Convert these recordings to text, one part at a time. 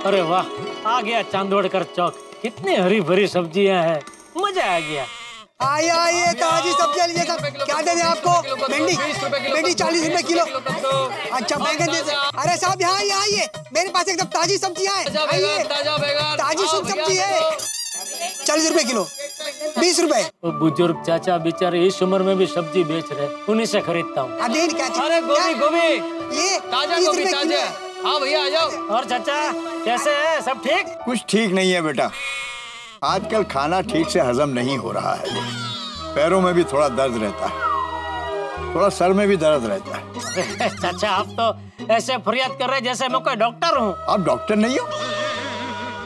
अरे वाह, आ गया चांदोड़कर चौक। कितनी हरी भरी सब्जियां हैं, मजा आ गया। आइए आइए, ताजी सब्जियां लीजिए सब। क्या दे दें आपको? भिंडी 40 रुपए किलो। अच्छा बैंगन दे दें। अरे साहब यहाँ आइए, मेरे पास एकदम ताजी सब्जियां हैं। आइए, ताजी शुद्ध सब्जी है। 40 रुपए किलो, 20 रुपए। वो बुजुर्ग चाचा बेचारे इस उम्र में भी सब्जी बेच रहे, उन्हीं से खरीदता हूँ। अरे गोभी ये ताजा गोभी ताजा। हाँ भैया आ जाओ। और चाचा कैसे है, सब ठीक? कुछ ठीक नहीं है बेटा, आजकल खाना ठीक से हजम नहीं हो रहा है। पैरों में भी थोड़ा दर्द रहता है, थोड़ा सर में भी दर्द रहता है। चाचा आप तो ऐसे फरियाद कर रहे जैसे मैं कोई डॉक्टर हूँ। आप डॉक्टर नहीं हो?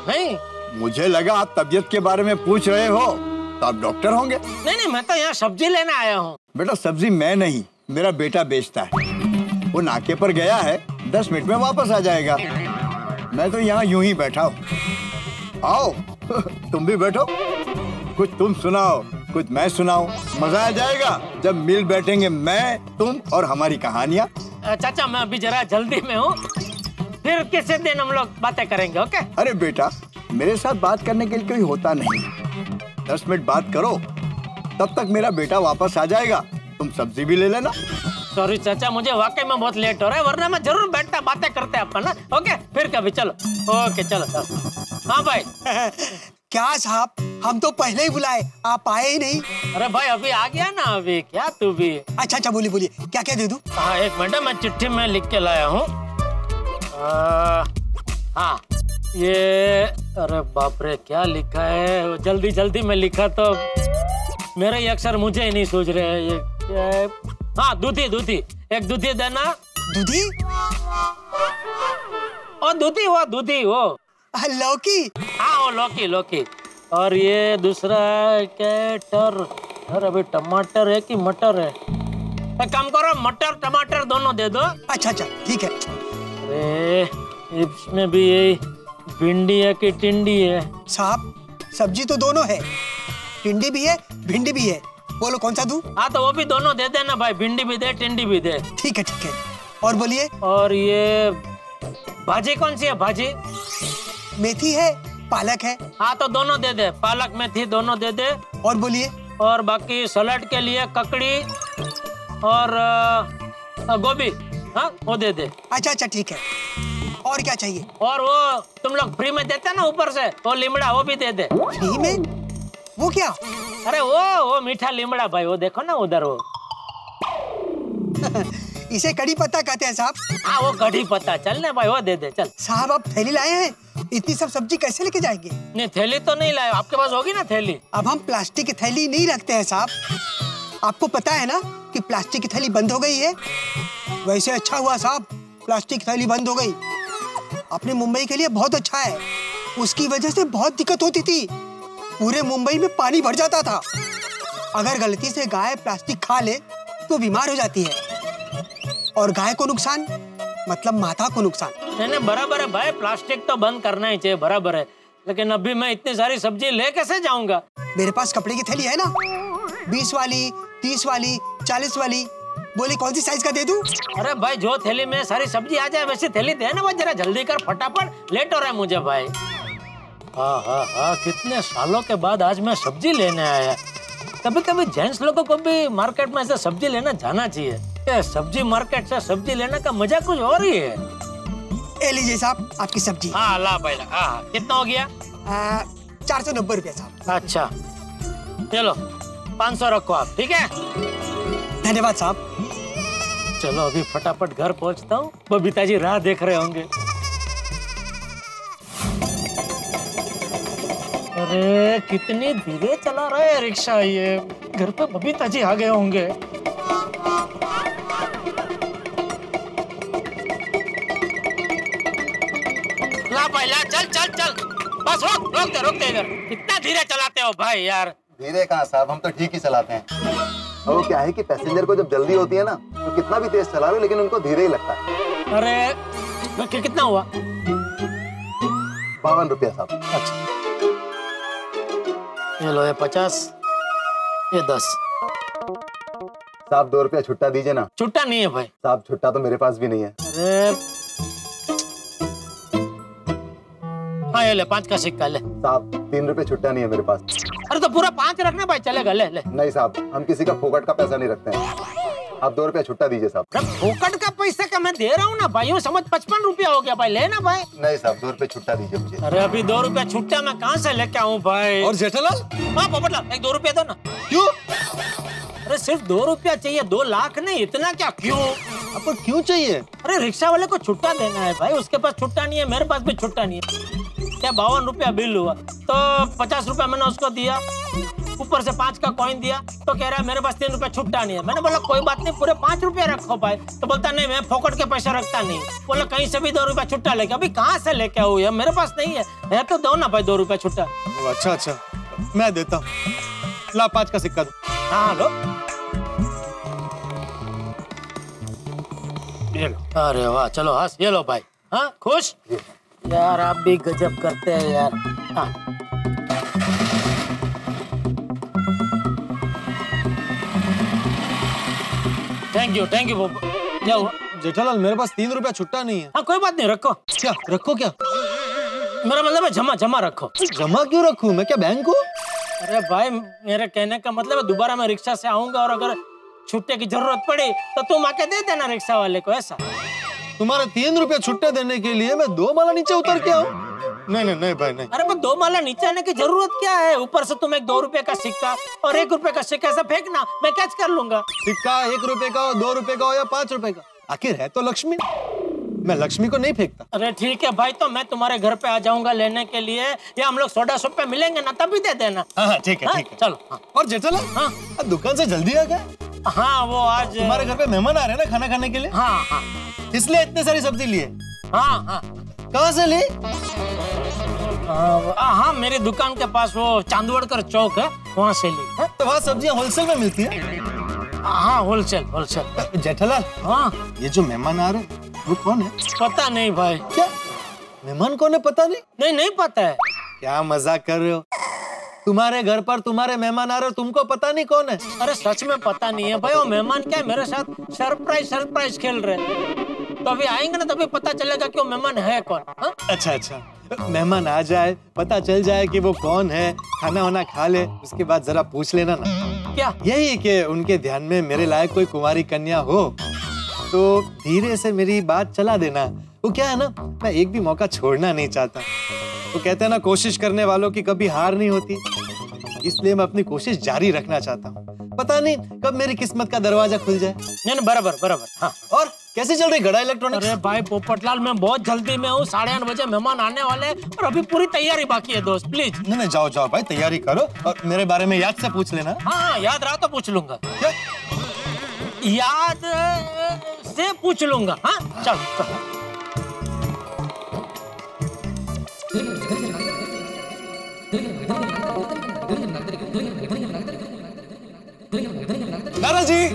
नहीं, मुझे लगा आप तबीयत के बारे में पूछ रहे हो तो आप डॉक्टर होंगे। नहीं, मैं तो यहाँ सब्जी लेने आया हूँ। बेटा सब्जी मैं नहीं, मेरा बेटा बेचता है। वो नाके पर गया है, 10 मिनट में वापस आ जाएगा। मैं तो यहाँ यूं ही बैठा हूँ। आओ तुम भी बैठो, कुछ तुम सुनाओ कुछ मैं सुनाऊं। मजा आ जाएगा जब मिल बैठेंगे मैं, तुम और हमारी कहानियाँ। चाचा मैं अभी जरा जल्दी में हूँ, फिर किसी दिन हम लोग बातें करेंगे। ओके? अरे बेटा मेरे साथ बात करने के लिए कोई होता नहीं, 10 मिनट बात करो, तब तक मेरा बेटा वापस आ जाएगा। तुम सब्जी भी ले लेना। सॉरी चाचा, मुझे वाकई में बहुत लेट हो रहा है, वरना मैं जरूर बैठता, बातें करते अपन ना। ओके फिर कभी, चलो। ओके चलो। हाँ भाई। क्या साहब, हम तो पहले ही बुलाए, आप आए ही नहीं। अरे भाई अभी आ गया ना, अभी क्या तू भी। अच्छा बोलिए, क्या क्या दे दूं? हाँ एक मिनट, मैं चिट्ठी में लिख के लाया हूँ। हाँ ये, अरे बाप रे क्या लिखा है, जल्दी में लिखा तो मेरे ही अक्षर मुझे ही नहीं सूझ रहे हैं। ये क्या है? हाँ दूधी, एक दूधी देना। दूधी? ओ दूधी वो लौकी। हाँ वो लौकी। और ये दूसरा क्या है, अरे अभी टमाटर है कि मटर है? एक काम करो, मटर टमाटर दोनों दे दो। अच्छा ठीक है। अरे इसमें भी यही भिंडी है कि टिंडी है? साहब सब्जी तो दोनों है, टिंडी भी है भिंडी भी है, बोलो कौन सा दूं? हाँ तो वो भी दोनों दे देना भाई, भिंडी भी दे टिंडी भी दे। ठीक है। और बोलिए। और ये भाजी कौन सी है? भाजी मेथी है, पालक है। हाँ तो दोनों दे दे, पालक मेथी दोनों दे दे। और बोलिए। और बाकी सलाद के लिए ककड़ी और गोभी, हाँ वो दे दे। अच्छा ठीक है। और क्या चाहिए? और वो तुम लोग फ्री में देते ना ऊपर से, वो लीमड़ा वो भी दे दे। फ्री में? वो क्या? अरे वो मीठा लीमड़ा भाई, वो देखो ना उधर वो। इसे कड़ी पत्ता कहते हैं साहब। हाँ वो कड़ी पत्ता, चल ना भाई वो दे दे चल। साहब आप थैली लाए हैं, इतनी सब सब्जी कैसे लेके जाएंगे? नहीं थैली तो नहीं लाए, आपके पास होगी ना थैली? अब हम प्लास्टिक की थैली नहीं रखते हैं साहब, आपको पता है ना कि प्लास्टिक की थैली बंद हो गई है। वैसे अच्छा हुआ साहब प्लास्टिक थैली बंद हो गई, अपने मुंबई के लिए बहुत अच्छा है। उसकी वजह से बहुत दिक्कत होती थी, पूरे मुंबई में पानी भर जाता था। अगर गलती से गाय प्लास्टिक खा ले तो बीमार हो जाती है, और गाय को नुकसान मतलब माता को नुकसान। नहीं बराबर है भाई, प्लास्टिक तो बंद करना ही चाहिए, बराबर है। लेकिन अभी मैं इतनी सारी सब्जी ले कैसे जाऊंगा? मेरे पास कपड़े की थैली है ना, 20 वाली, 30 वाली, 40 वाली, बोले कौन सी साइज का दे दूं? अरे भाई जो थैली में सारी सब्जी आ जाए वैसी थैली दे ना भाई, जरा जल्दी कर, फटाफट, लेट हो रहा है मुझे भाई। हाँ, कितने सालों के बाद आज मैं सब्जी लेने आया। कभी जेंट्स लोगों को भी मार्केट में ऐसे सब्जी लेना जाना चाहिए। सब्जी मार्केट से सब्जी लेने का मजा कुछ और ही है। ए लीजिए साहब आपकी सब्जी। हाँ ला भाई ला। हाँ कितना हो गया? 490 रुपया साहब। अच्छा चलो 500 रखो आप, ठीक है? धन्यवाद साहब। चलो अभी फटाफट घर पहुंचता हूँ, बबीता जी राह देख रहे होंगे। अरे कितनी धीरे चला रहा है रिक्शा, ये घर पे बबीता जी आ गए होंगे। ला भाई ला, चल बस रोक दे इधर। कितना धीरे चलाते हो भाई यार। धीरे कहाँ साहब, हम तो ठीक ही चलाते हैं। और वो क्या है कि पैसेंजर को जब जल्दी होती है ना तो कितना भी तेज चला लो लेकिन उनको धीरे ही लगता है। अरे कितना हुआ? 52 रुपया साहब। अच्छा ये लो, ये 50, ये 10। साहब 2 रुपया छुट्टा दीजिए ना। छुट्टा नहीं है भाई साहब, छुट्टा तो मेरे पास भी नहीं है। अरे हाँ ये ले 5 का सिक्का ले। साहब 3 रुपए छुट्टा नहीं है मेरे पास। अरे तो पूरा 5 रखना भाई, चलेगा, ले ले। नहीं साहब, हम किसी का फोकट का पैसा नहीं रखते हैं। आप 2 रुपया छुट्टा दीजिए साहब। अरे फोकट का पैसा का मैं दे रहा हूँ ना भाई, यूँ समझ 55 रुपया हो गया भाई, लेना भाई। नहीं साहब, 2 रुपए छुट्टा दीजिए मुझे। अरे अभी 2 रुपया छुट्टा मैं कहाँ से लेके आऊँ भाई। और जेठालाल? हाँ पोपटलाल, एक 2 रुपया दो ना। क्यों? अरे सिर्फ 2 रुपया चाहिए, 2 लाख नहीं, इतना क्या क्यों? आपको क्यों चाहिए? अरे रिक्शा वाले को छुट्टा देना है भाई, उसके पास छुट्टा नहीं है, मेरे पास भी छुट्टा नहीं है। क्या 52 रुपया बिल हुआ, तो 50 रुपया मैंने उसको दिया, ऊपर से 5 का कॉइन दिया, तो कह रहा है मेरे पास 3 रुपया छुट्टा नहीं है। मैंने बोला कोई बात नहीं, पूरे 5 रुपया रखो भाई। तो बोलता नहीं मैं फोकट के पैसा रखता नहीं। बोला कहीं से भी 2 रुपया छुट्टा लेके। अभी कहाँ से लेके आऊँ यार, मेरे पास नहीं है तो दो ना भाई 2 रुपया छुट्टा। अच्छा अच्छा, मैं देता हूँ, ला 5 का सिक्का दो। हाँ लो, ये लो। अरे वाह, चलो हंस, ये लो भाई। हाँ खुश यार, आप भी गजब करते हैं यार। हाँ थैंक यू क्या हुआ? जेठालाल मेरे पास 3 रुपया छुट्टा नहीं है। हाँ कोई बात नहीं, रखो। क्या रखो? क्या मेरा मतलब है जमा रखो। जमा क्यों रखूं? मैं क्या बैंक हूँ? अरे भाई मेरे कहने का मतलब है दोबारा मैं रिक्शा से आऊंगा और अगर छुट्टे की जरूरत पड़ी तो तुम आके दे देना रिक्शा वाले को, ऐसा। तुम्हारे 3 रुपया छुट्टे देने के लिए मैं 2 माला नीचे उतर के आऊं? नहीं भाई नहीं। अरे पर 2 माला नीचे आने की जरूरत क्या है? ऊपर से तुम एक 2 रुपए का सिक्का और 1 रुपए का सिक्का ऐसा फेंकना, मैं कैच कर लूंगा। सिक्का 1 रुपए का हो, 2 रुपए का हो या 5 रुपए का, आखिर है तो लक्ष्मी। मैं लक्ष्मी को नहीं फेंकता। अरे ठीक है भाई, तो मैं तुम्हारे घर पे आ जाऊंगा लेने के लिए, या हम लोग सोडा शॉप पे मिलेंगे ना, तभी दे देना। हाँ ठीक है हाँ? ठीक है, चलो। हाँ और जेठालाल, हाँ दुकान से जल्दी आ गए? हाँ वो आज तुम्हारे घर पे मेहमान आ रहे हैं ना खाना खाने के लिए, हाँ हाँ इसलिए इतने सारी सब्जी लिए। हाँ हाँ कहाँ से ली? हाँ मेरी दुकान के पास वो चांदवड़कर चौक है, वहाँ से ली है? तो वहाँ सब्जियाँ होलसेल में मिलती है? हाँ होलसेल। जेठालाल, हाँ ये जो मेहमान आ रहे हैं वो कौन है? पता नहीं भाई। क्या मेहमान कौन है पता नहीं? नहीं पता है। क्या मजाक कर रहे हो? तुम्हारे घर पर तुम्हारे मेहमान आ रहे हो, तुमको पता नहीं कौन है? अरे सच में पता नहीं है भाई, वो मेहमान क्या है मेरे साथ सरप्राइज खेल रहे हैं, तो अभी आएंगे ना तभी पता चलेगा कि वो मेहमान है कौन। हाँ? अच्छा, मेहमान आ जाए, पता चल जाए कि वो कौन है, खाना वाना खा ले, उसके बाद जरा पूछ लेना ना। क्या? यही कि उनके ध्यान में मेरे लायक कोई कुंवारी कन्या हो तो धीरे से मेरी बात चला देना। वो क्या है ना, मैं एक भी मौका छोड़ना नहीं चाहता। वो कहते हैं ना, कोशिश करने वालों की कभी हार नहीं होती, इसलिए मैं अपनी कोशिश जारी रखना चाहता हूँ। पता नहीं कब मेरी किस्मत का दरवाजा खुल जाए। नहीं बराबर। हाँ। और कैसे चल रही गड़ा इलेक्ट्रॉनिक्स? अरे भाई पोपटलाल, मैं बहुत जल्दी में हूँ, 8:30 बजे मेहमान आने वाले हैं और अभी पूरी तैयारी बाकी है दोस्त, प्लीज। नहीं जाओ भाई, तैयारी करो और मेरे बारे में याद से पूछ लेना। हाँ याद रहा तो पूछ लूंगा। क्या? याद से पूछ लूंगा। हाँ चलो। दादाजी,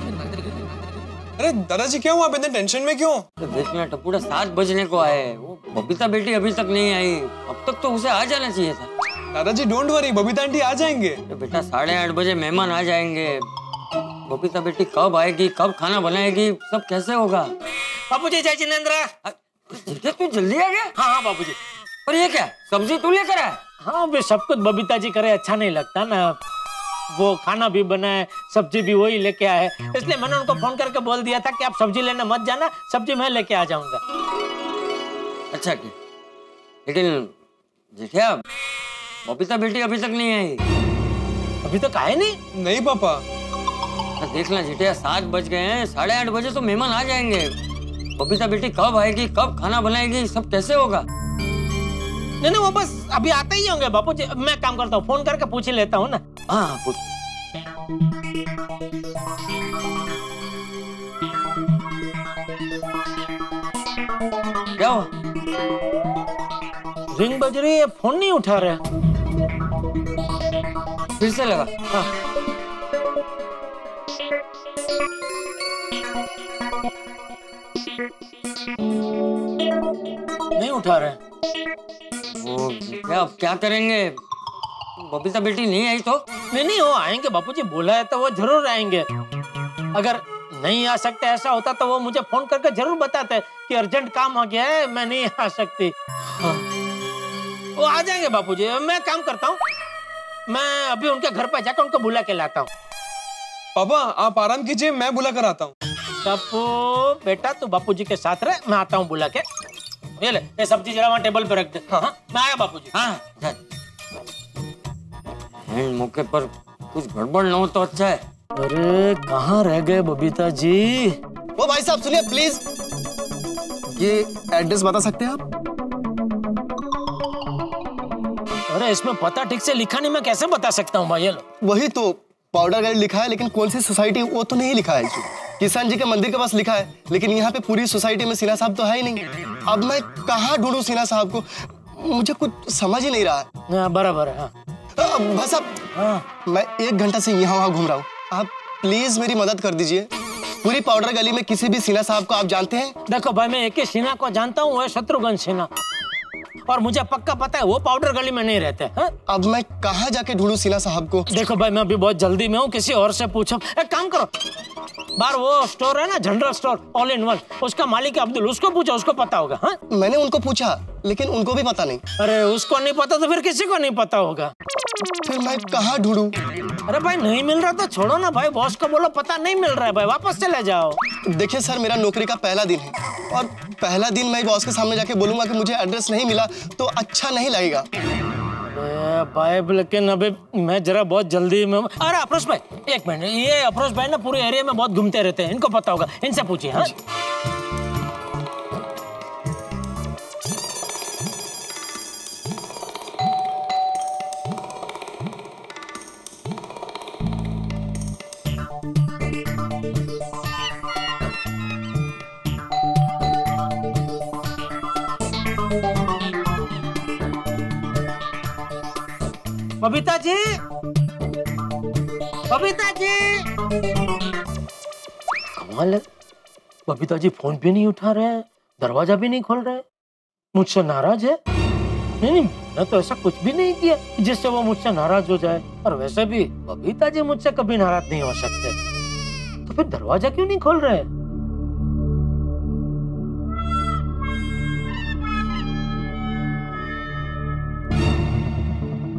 अरे दादाजी क्या हुआ? इतने टेंशन में क्यों? देखना टपुड़ा 7 बजने को आए, वो बबीता बेटी अभी तक नहीं आई, अब तक तो उसे आ जाना चाहिए था। दादाजी डोंट वरी, बबीता आंटी आ जाएंगे। तो बेटा 8:30 बजे मेहमान आ जाएंगे, बबीता बेटी कब आएगी, कब खाना बनाएगी, सब कैसे होगा? बाबूजी जय जिनेंद्र। तू जल्दी आ गया? हाँ बाबूजी। और ये क्या सब्जी तू लेकर आया? हाँ भी सब कुछ बबीता जी करे अच्छा नहीं लगता ना, वो खाना भी बनाए सब्जी भी वही लेके आए, इसलिए मैंने उनको फोन करके बोल दिया था कि आप सब्जी लेने मत जाना, सब्जी मैं लेके आ जाऊंगा। अच्छा क्या, लेकिन जेठिया बबीता बेटी अभी तक नहीं आई। अभी तक आए नहीं? नहीं पापा। देखना जेठिया 7 बज गए हैं, 8:30 बजे तो मेहमान आ जाएंगे, बबीता बेटी कब आएगी, कब खाना बनाएगी, सब कैसे होगा? नहीं वो बस अभी आते ही होंगे बापूजी। मैं काम करता हूँ, फोन करके पूछ ही लेता हूँ ना। हाँ पूछ। क्या हुआ? रिंग बज रही है, फोन नहीं उठा रहे। फिर से लगा। हाँ। नहीं उठा रहे। वो क्या, अब क्या करेंगे? बबीता बेटी नहीं आई तो? नहीं वो आएंगे बापूजी, बोला है तो वो जरूर आएंगे। अगर नहीं आ सकते ऐसा होता तो वो मुझे फोन करके जरूर बताते कि अर्जेंट काम आ गया है, मैं नहीं आ सकती। हाँ। वो आ जाएंगे बापूजी। मैं काम करता हूँ, मैं अभी उनके घर पे जाकर उनको बुला के लाता हूँ। पापा आप आराम कीजिए, मैं बुला कर आता हूँ। टप्पू बेटा तू बापूजी के साथ रह, मैं आता हूँ बुला के। ये ले, ये सब्जी जरा वहाँ टेबल पे रख दे। हाँ मैं आया बापूजी। हाँ मौके पर कुछ गड़बड़ न हो तो अच्छा है। अरे कहाँ रह गए बबीता जी? वो भाई साहब सुनिए प्लीज, ये एड्रेस बता सकते हैं आप? अरे इसमें पता ठीक से लिखा नहीं, मैं कैसे बता सकता हूँ भाई? ये लो। वही तो पाउडर गली लिखा है, लेकिन कौन सी सोसाइटी वो तो नहीं लिखा है। किसान जी के मंदिर के पास लिखा है, लेकिन यहाँ पे पूरी सोसाइटी में सिन्हा साहब तो है ही नहीं। अब मैं कहाँ ढूंढूं सिन्हा साहब को, मुझे कुछ समझ ही नहीं रहा है। हाँ, बराबर है। हाँ। भाई साहब मैं 1 घंटा से यहाँ वहाँ घूम रहा हूँ, आप प्लीज मेरी मदद कर दीजिए। पूरी पाउडर गली में किसी भी सिन्हा साहब को आप जानते हैं? देखो भाई मैं एक ही सिन्हा को जानता हूँ, वो है शत्रुघ्न सिन्हा, और मुझे पक्का पता है वो पाउडर गली में नहीं रहते हैं। अब मैं कहाँ जाके ढूंढूं सिन्हा साहब को? देखो भाई मैं अभी बहुत जल्दी में हूँ, किसी और से पूछो। एक काम करो, बाहर वो स्टोर है ना, general store all in one, उसका मालिक है अब्दुल, उसको पूछो, उसको पता होगा। हाँ मैंने उनको पूछा, लेकिन उनको भी पता नहीं। अरे उसको नहीं पता तो फिर किसी को नहीं पता होगा। फिर मैं कहाँ ढूंढूं? अरे भाई नहीं मिल रहा तो छोड़ो ना भाई, बॉस को बोलो पता नहीं मिल रहा है भाई, वापस चले जाओ। देखिए सर, मेरा नौकरी का पहला दिन है, और पहला दिन मैं बॉस के सामने जाके बोलूंगा कि मुझे एड्रेस नहीं मिला तो अच्छा नहीं लगेगा। अरे भाई लेकिन अभी मैं जरा बहुत जल्दी में। अरे अफरोज भाई एक मिनट, ये अफरोज भाई ना पूरे एरिया में बहुत घूमते रहते हैं, इनको पता होगा, इनसे पूछिए। हाँ बबीता जी, बबीता जी। कमाल है, बबीता जी फोन भी नहीं उठा रहे हैं, दरवाजा भी नहीं खोल रहे, मुझसे नाराज है। नहीं नहीं मैं तो ऐसा कुछ भी नहीं किया जिससे वो मुझसे नाराज हो जाए, और वैसे भी बबीता जी मुझसे कभी नाराज नहीं हो सकते, तो फिर दरवाजा क्यों नहीं खोल रहे?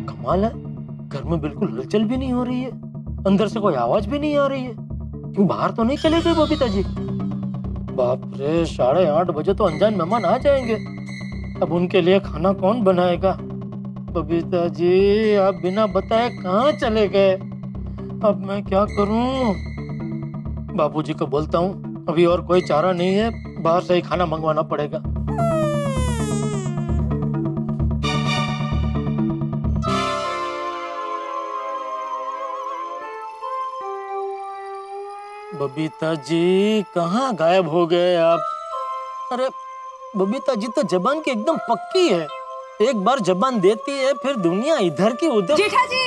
कमाल है, घर में बिल्कुल हलचल भी नहीं हो रही है, अंदर से कोई आवाज भी नहीं आ रही है। क्यों बाहर तो नहीं चले गए बबीता जी? बाप रे 8:30 बजे तो अनजान मेहमान आ जाएंगे, अब उनके लिए खाना कौन बनाएगा? बबीता जी आप बिना बताए कहाँ चले गए? अब मैं क्या करूं? बाबूजी को बोलता हूँ, अभी और कोई चारा नहीं है, बाहर से ही खाना मंगवाना पड़ेगा। बबीता जी कहाँ गायब हो गए आप? अरे बबीता जी तो जबान की एकदम पक्की है, एक बार जबान देती है फिर दुनिया इधर की उधर। जेठा जी।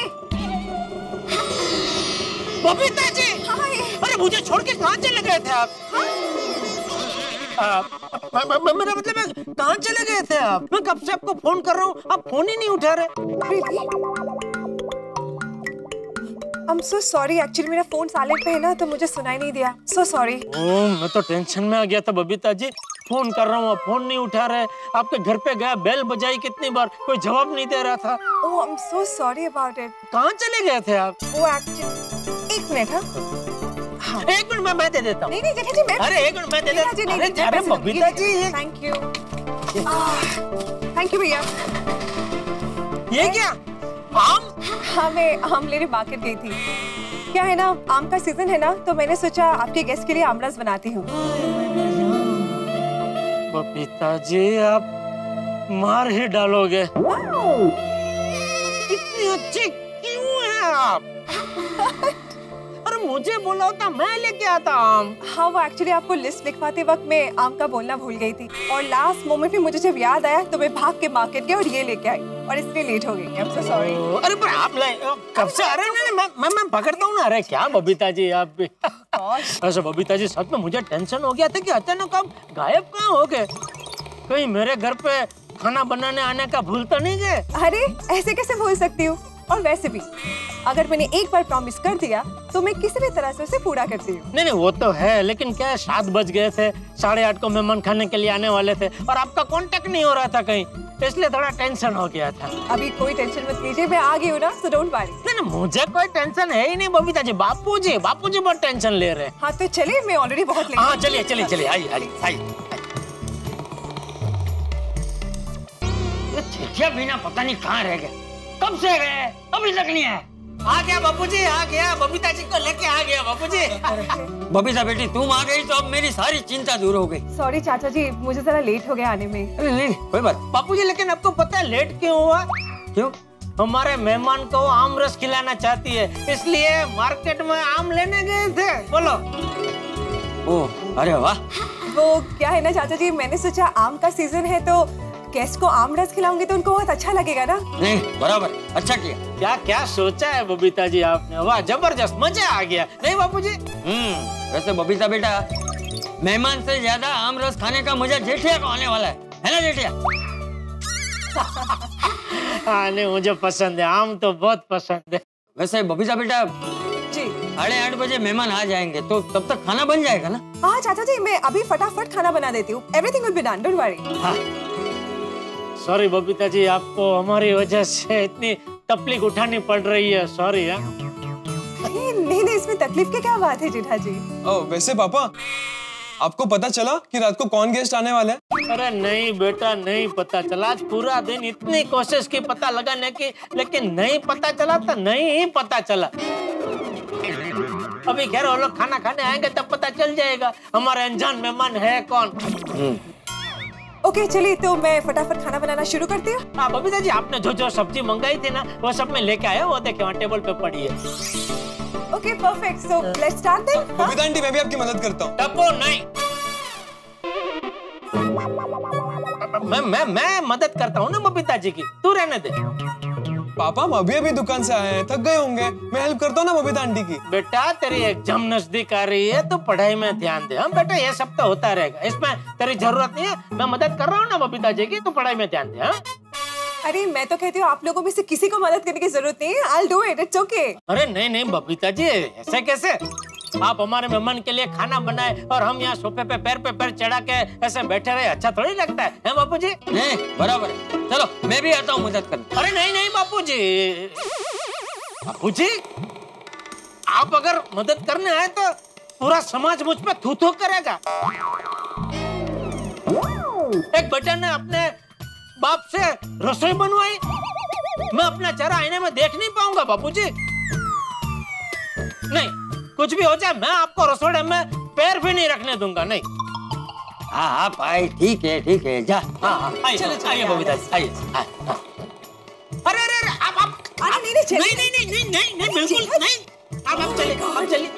बबीता जी। अरे मुझे छोड़ के कहाँ चले गए थे आप? मेरा मतलब है कहाँ चले गए थे आप? मैं कब से आपको फोन कर रहा हूँ, आप फोन ही नहीं उठा रहे। I'm so sorry, एक्चुअली मेरा फोन साइलेंट पे है ना, तो मुझे सुनाई नहीं दिया। So sorry। मैं तो टेंशन में आ गया था बबीता जी, फोन कर रहा हूँ आप फोन नहीं उठा रहे, आपके घर पे गया, बेल बजाई कितनी बार, कोई जवाब नहीं दे रहा था। Oh, I'm so sorry about it। कहाँ चले गए थे आप? वो एक्चुअली 1 मिनट। हाँ 1 मिनट मैं दे देता हूँ। नहीं जेठा जी मैं। अरे 1 मिनट मैं दे देता हूँ। अरे Babita ji thank you. Thank you भैया। ये क्या आम? हाँ मैं आम लेने मार्केट गई थी। क्या है ना, आम का सीजन है ना, तो मैंने सोचा आपके गेस्ट के लिए आमरस बनाती हूँ। बबीता जी आप मार ही डालोगे, इतनी अच्छी क्यों है आप? अरे मुझे बोला होता मैं लेके आता आम। हाँ वो एक्चुअली आपको लिस्ट लिखवाते वक्त मैं आम का बोलना भूल गई थी, और लास्ट मोमेंट में मुझे जब याद आया तो मैं भाग के मार्केट गई और ये लेके आई, और इसलिए लेट हो गई। I'm so sorry। अरे पर आप कब से आ रहे हैं? मैं पकड़ता हूँ ना। अरे क्या बबीता जी आप भी। ऐसे बबीता जी सच में मुझे टेंशन हो गया था कि अचानक आप गायब कहाँ हो गए? कहीं मेरे घर पे खाना बनाने आने का भूल तो नहीं गए? अरे ऐसे कैसे भूल सकती हूँ, और वैसे भी अगर मैंने एक बार प्रॉमिस कर दिया तो मैं किसी भी तरह से उसे पूरा करती हूँ। नहीं वो तो है, लेकिन क्या 7 बज गए थे, 8:30 को मेहमान खाने के लिए आने वाले थे और आपका कांटेक्ट नहीं हो रहा था कहीं, इसलिए थोड़ा टेंशन हो गया था। अभी कोई टेंशन मत लीजिए, मैं आ गई हूँ ना, सो डोंट वरी। नहीं मुझे कोई टेंशन है ही नहीं बबीता जी, बापूजी बहुत टेंशन ले रहे हैं। हाँ तो चलिए, मैं ऑलरेडी बहुत लेट। हाँ चलिए आइए। चिट्ठियां बिना पता नहीं कहाँ रह गए, कब से गए अभी तक नहीं है। आ गया बापूजी, आ गया, बबीता जी को लेके आ गया बापूजी। बबीता बेटी तुम आ गई तो अब मेरी सारी चिंता दूर हो गई। सॉरी चाचा जी, मुझे जरा लेट हो गया आने में। नहीं कोई बात। बापूजी लेकिन आपको पता है लेट क्यों हुआ? क्यों? हमारे मेहमान को आम रस खिलाना चाहती है, इसलिए मार्केट में आम लेने गए थे। बोलो। ओह अरे वाह। वो क्या है ना चाचा जी, मैंने सोचा आम का सीजन है तो गेस्ट को आम रस खिलाऊंगी तो उनको बहुत अच्छा लगेगा ना। नहीं बराबर, अच्छा किया। क्या क्या सोचा है बबीता जी आपने, वाह जबरदस्त, मजा आ गया नहीं बापूजी? वैसे बबीता बेटा, मेहमान से ज्यादा आम रस खाने का मजा जेठिया को आने वाला है ना जेठिया? हाँ नहीं मुझे पसंद है, आम तो बहुत पसंद है। वैसे बबीता बेटा जी 8:30 बजे मेहमान आ जाएंगे तो तब तक खाना बन जाएगा ना? हाँ चाचा जी, मैं अभी फटाफट खाना बना देती हूँ। Everything will be done, don't worry. हाँ। सॉरी बबीता जी, आपको हमारी वजह से इतनी तकलीफ उठानी पड़ रही है, सॉरी है। नहीं, इसमें तकलीफ की क्या बात है जेठा जी? वैसे पापा, आपको पता चला कि रात को कौन गेस्ट आने वाला है? अरे नहीं बेटा, नहीं पता चला। आज पूरा दिन इतनी कोशिश की पता लगाने की, लेकिन नहीं पता चला तो नहीं ही पता चला। अभी खैर वो लोग खाना खाने आएंगे तब पता चल जाएगा हमारे अनजान मेहमान है कौन। ओके चलिए, तो मैं फटाफट खाना बनाना शुरू करती हूँ। हाँ बबीता जी, आपने जो सब्जी मंगाई थी ना वो सब मैं लेके आया, वो देखे वहाँ टेबल पे पड़ी है। Okay perfect, so let's start then. Babita aunty, मैं भी आपकी मदद करता हूँ। टप्पू नहीं, मैं मदद करता हूँ ना बबीता जी की, तू रहने दे। पापा हम अभी दुकान से आए हैं, थक गए होंगे, मैं हेल्प करता हूँ ना बबीता आंटी की। बेटा तेरी एग्जाम नजदीक आ रही है तो पढ़ाई में ध्यान दे। हम बेटा ये सब तो होता रहेगा, इसमें तेरी जरूरत नहीं है, मैं मदद कर रहा हूँ ना बबीता जी की, तो पढ़ाई में ध्यान दे। हाँ अरे मैं तो कहती हूँ आप लोगों में से किसी को मदद करने की जरूरत नहीं है, I'll do it, it's okay। अरे नहीं बबीता जी, ऐसे कैसे? आप हमारे मेहमान के लिए खाना बनाए और हम यहाँ सोफे पे पैर चढ़ा के ऐसे बैठे रहे, अच्छा थोड़ी लगता है बापूजी? नहीं बराबर है, चलो मैं भी आता हूँ मदद करने। अरे नहीं बापूजी, बापूजी आप अगर मदद करने आए तो पूरा समाज मुझ पे थू करेगा। एक बेटे ने अपने बाप से रसोई बनवाई, मैं अपना चेहरा आईने में देख नहीं पाऊंगा बापूजी। नहीं, कुछ भी हो जाए मैं आपको रसोड़े में पैर भी नहीं रखने दूंगा, नहीं। हाँ भाई ठीक है जा। हाँ आइए बबीता जी, आइए। अरे आप नहीं बिल्कुल नहीं, आप चलिए।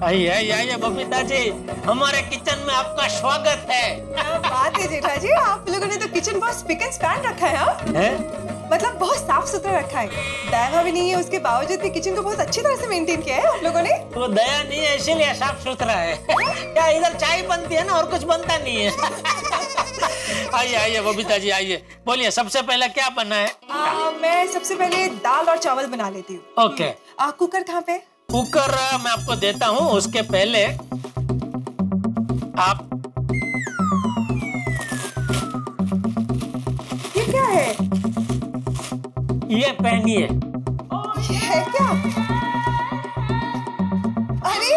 आइए बबीता जी, हमारे किचन में आपका स्वागत है। क्या बात है जेठा जी, आप लोगों ने तो किचन बहुत स्पिक एंड स्पैन रखा है। हाँ? मतलब बहुत साफ सुथरा रखा है। दया भी नहीं है, उसके बावजूद भी किचन को बहुत अच्छी तरह से मेंटेन किया है आप लोगों ने। वो दया नहीं है इसीलिए साफ सुथरा है। क्या इधर चाय बनती है ना, और कुछ बनता नहीं है। आइए बबीता जी, आइए, बोलिए सबसे पहले क्या बना है? मैं सबसे पहले दाल और चावल बना लेती हूँ। ओके। कुकर कहाँ पे? कुकर मैं आपको देता हूँ, उसके पहले आप ये क्या है? ये पहनिए। ये है क्या? अरे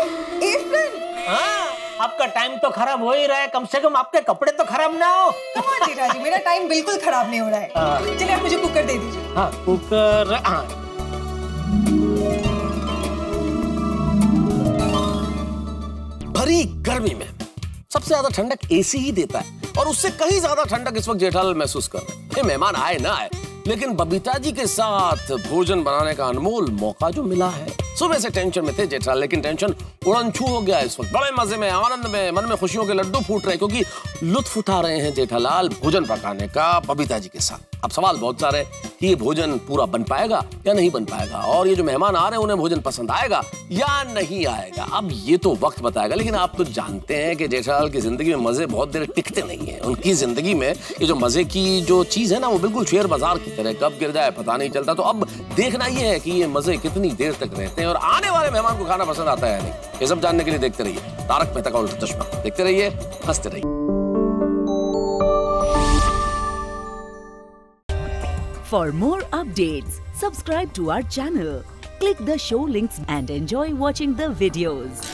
एप्रन। हाँ, आपका टाइम तो खराब हो ही रहा है, कम से कम आपके कपड़े तो खराब ना हो। जेठा जी, मेरा टाइम बिल्कुल खराब नहीं हो रहा है। चलिए आप मुझे कुकर दे दीजिए। हाँ कुकर। हाँ भरी गर्मी में सबसे ज्यादा ठंडक एसी ही देता है, और उससे कहीं ज्यादा ठंडक इस वक्त जेठालाल महसूस कर रहे हैं। मेहमान आए ना आए, लेकिन बबीता जी के साथ भोजन बनाने का अनमोल मौका जो मिला है, सुबह से टेंशन में थे जेठालाल, लेकिन टेंशन उड़नछू हो गया इस वक्त। बड़े मजे में, आनंद में, मन में खुशियों के लड्डू फूट रहे, क्योंकि लुत्फ उठा रहे हैं जेठालाल भोजन पकाने का बबीता जी के साथ। अब सवाल बहुत सारे कि ये भोजन पूरा बन पाएगा या नहीं बन पाएगा, और ये जो मेहमान आ रहे हैं उन्हें भोजन पसंद आएगा या नहीं आएगा। अब ये तो वक्त बताएगा, लेकिन आप तो जानते हैं कि जेठालाल की जिंदगी में मजे बहुत देर टिकते नहीं है। उनकी जिंदगी में ये जो मजे की जो चीज है ना, वो बिल्कुल शेयर बाजार की तरह, कब गिर जाए पता नहीं चलता। तो अब देखना ये है कि ये मजे कितनी देर तक रहते हैं और आने वाले मेहमान को खाना पसंद आता है या नहीं। ये सब जानने के लिए देखते रहिए तारक मेहता का उल्टा चश्मा। देखते रहिए, हंसते रहिए। For more updates, subscribe to our channel, click the show links and enjoy watching the videos.